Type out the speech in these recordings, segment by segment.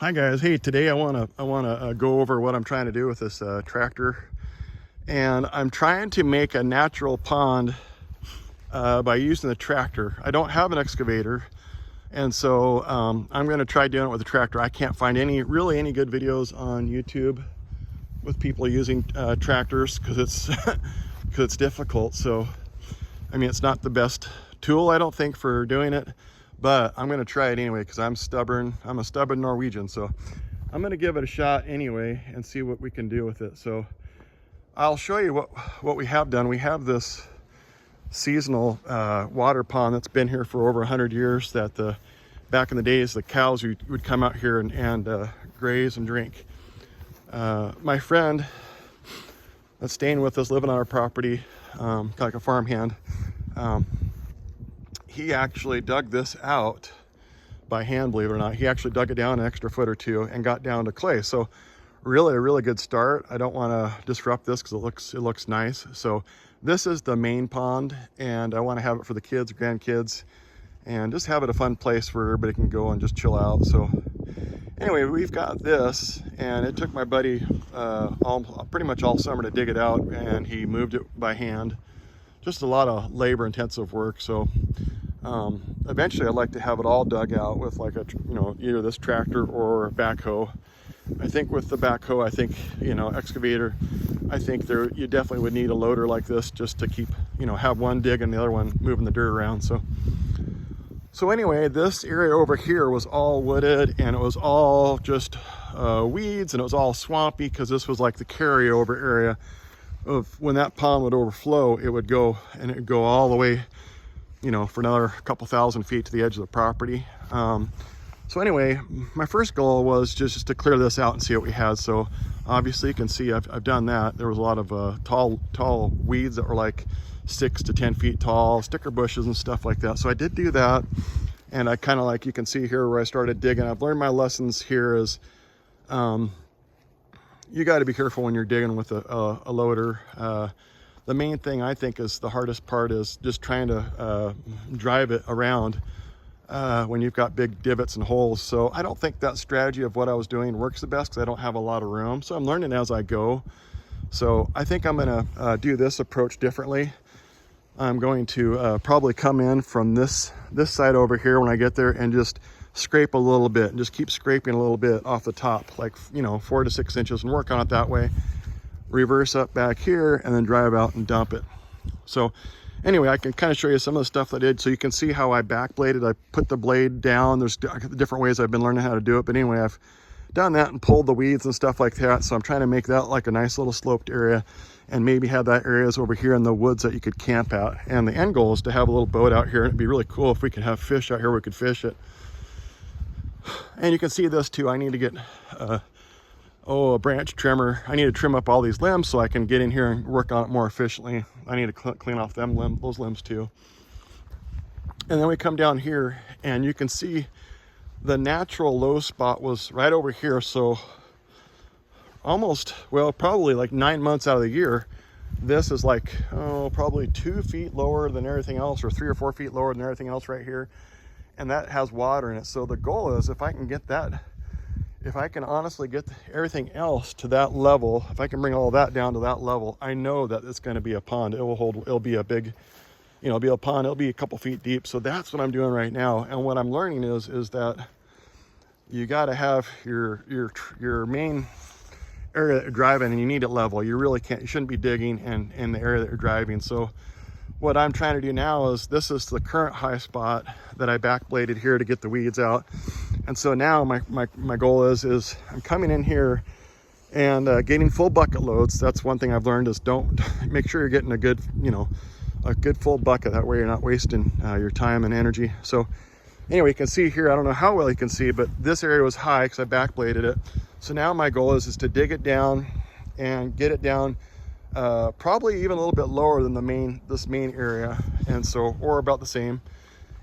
Hi guys. Hey, today I want to go over what I'm trying to do with this tractor, and I'm trying to make a natural pond by using the tractor. I don't have an excavator, and so I'm going to try doing it with the tractor. I can't find any good videos on YouTube with people using tractors because it's because it's difficult. So I mean, it's not the best tool, I don't think, for doing it, but I'm going to try it anyway because I'm stubborn. I'm a stubborn Norwegian, so I'm going to give it a shot anyway and see what we can do with it. So I'll show you what we have done. We have this seasonal water pond that's been here for over 100 years. That back in the days, the cows would come out here and graze and drink. My friend that's staying with us, living on our property, like a farmhand, he actually dug this out by hand, believe it or not. He actually dug it down an extra foot or two and got down to clay. So really a really good start. I don't want to disrupt this because it looks nice. So this is the main pond, and I want to have it for the kids, grandkids, and just have it a fun place where everybody can go and just chill out. So anyway, we've got this, and it took my buddy pretty much all summer to dig it out, and he moved it by hand. Just a lot of labor intensive work. So eventually I'd like to have it all dug out with like either this tractor or a backhoe. I think with the backhoe, excavator, I think you definitely would need a loader like this just to keep, have one dig and the other one moving the dirt around. So anyway, this area over here was all wooded, and it was all just weeds, and it was all swampy because this was like the carryover area of when that pond would overflow. It would go all the way, for another couple thousand feet to the edge of the property. So anyway, my first goal was just to clear this out and see what we had. So obviously you can see I've done that. There was a lot of tall weeds that were like 6 to 10 feet tall, sticker bushes and stuff like that. So I did do that, and I kind of, like you can see here where I started digging. I've learned my lessons here is you got to be careful when you're digging with a loader. The main thing I think is the hardest part is just trying to drive it around when you've got big divots and holes. So I don't think that strategy of what I was doing works the best because I don't have a lot of room. So I'm learning as I go. So I think I'm gonna do this approach differently. I'm going to probably come in from this side over here when I get there and just scrape a little bit and just keep scraping a little bit off the top, like 4 to 6 inches, and work on it that way. Reverse up back here and then drive out and dump it. So anyway, I can kind of show you some of the stuff I did so you can see how I backbladed. I put the blade down. There's different ways I've been learning how to do it, but anyway, I've done that and pulled the weeds and stuff like that. So I'm trying to make that like a nice little sloped area, and maybe have that areas over here in the woods that you could camp at. And the end goal is to have a little boat out here, and it'd be really cool if we could have fish out here, we could fish it. And you can see this too. I need to get a branch trimmer. I need to trim up all these limbs so I can get in here and work on it more efficiently. I need to clean off those limbs too. And then we come down here, and you can see the natural low spot was right over here. So almost, well, probably like 9 months out of the year, this is like, probably 2 feet lower than everything else, or 3 or 4 feet lower than everything else right here. And that has water in it. So the goal is, if I can honestly get everything else to that level, if I can bring all that down to that level, I know that it's going to be a pond. It'll be a big, it'll be a pond. It'll be a couple feet deep. So that's what I'm doing right now. And what I'm learning is that you got to have your main area that you're driving, and you need it level. You shouldn't be digging in the area that you're driving. So what I'm trying to do now is, this is the current high spot that I backbladed here to get the weeds out. And so now my goal is I'm coming in here and getting full bucket loads. That's one thing I've learned, is don't make sure you're getting a good full bucket. That way you're not wasting your time and energy. So anyway, you can see here, I don't know how well you can see, but this area was high because I backbladed it. So now my goal is to dig it down and get it down probably even a little bit lower than this main area, and so, or about the same,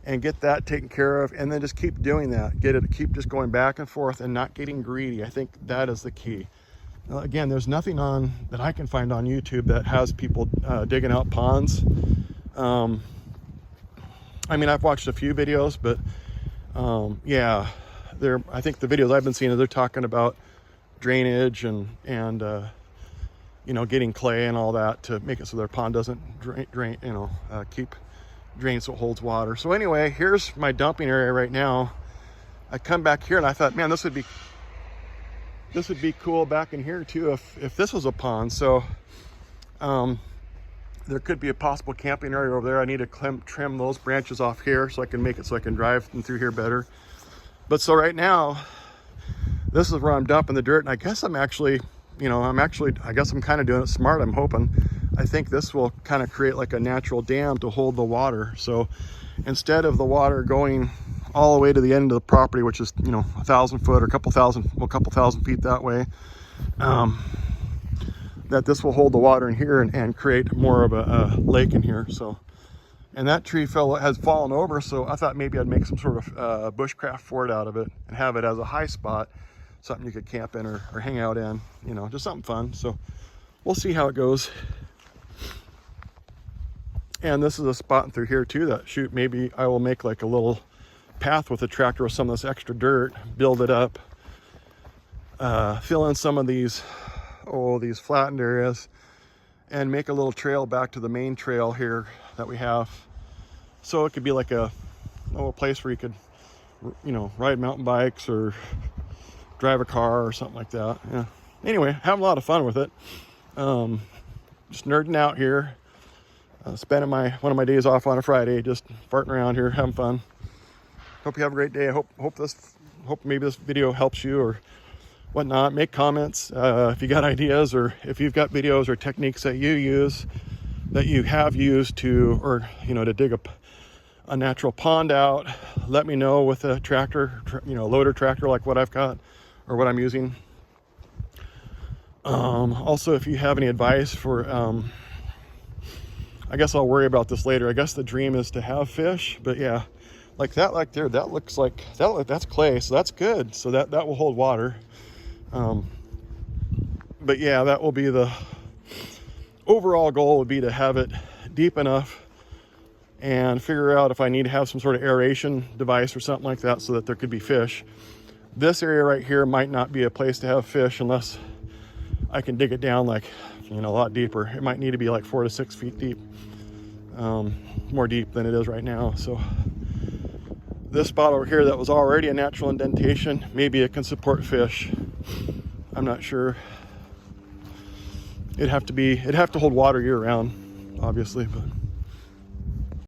and get that taken care of, and then just keep doing that. Keep just going back and forth and not getting greedy. I think that is the key. Now, again, there's nothing that I can find on YouTube that has people digging out ponds. I mean, I've watched a few videos, but yeah, I think the videos I've been seeing, they're talking about drainage and you know, getting clay and all that to make it so their pond doesn't drain, you know, keep drain so it holds water. So anyway, here's my dumping area right now. I come back here and I thought, man, this would be cool back in here too if this was a pond. So there could be a possible camping area over there. I need to trim those branches off here so I can make it so I can drive through here better. But so right now, this is where I'm dumping the dirt, and I guess I'm actually, you know, I guess I'm kind of doing it smart, I'm hoping. I think this will kind of create like a natural dam to hold the water. So instead of the water going all the way to the end of the property, which is, you know, 1,000 foot or a couple thousand feet that way, that this will hold the water in here and create more of a lake in here. So, and that tree has fallen over, so I thought maybe I'd make some sort of bushcraft fort out of it and have it as a high spot, something you could camp in or hang out in, you know, just something fun. So we'll see how it goes. And this is a spot through here too that, shoot, maybe I will make like a little path with a tractor with some of this extra dirt, build it up, fill in some of these flattened areas, and make a little trail back to the main trail here that we have. So it could be like a place where you could, you know, ride mountain bikes or drive a car or something like that. Yeah. Anyway, having a lot of fun with it. Just nerding out here. Spending one of my days off on a Friday, just farting around here, having fun. Hope you have a great day. I hope maybe this video helps you or whatnot. Make comments if you got ideas, or if you've got videos or techniques that you use, that you have used to, or you know, to dig a natural pond out. Let me know with a tractor, you know, loader tractor like what I've got or what I'm using. Also, if you have any advice for I guess I'll worry about this later. I guess the dream is to have fish, but yeah, like that, there, that looks like that's clay, so that's good. So that will hold water. But yeah, that will be the overall goal, would be to have it deep enough and figure out if I need to have some sort of aeration device or something like that so that there could be fish. This area right here might not be a place to have fish unless I can dig it down like, you know, a lot deeper. It might need to be like 4 to 6 feet deep, more deep than it is right now. So this spot over here that was already a natural indentation, maybe it can support fish. I'm not sure. It'd have to hold water year round, obviously, but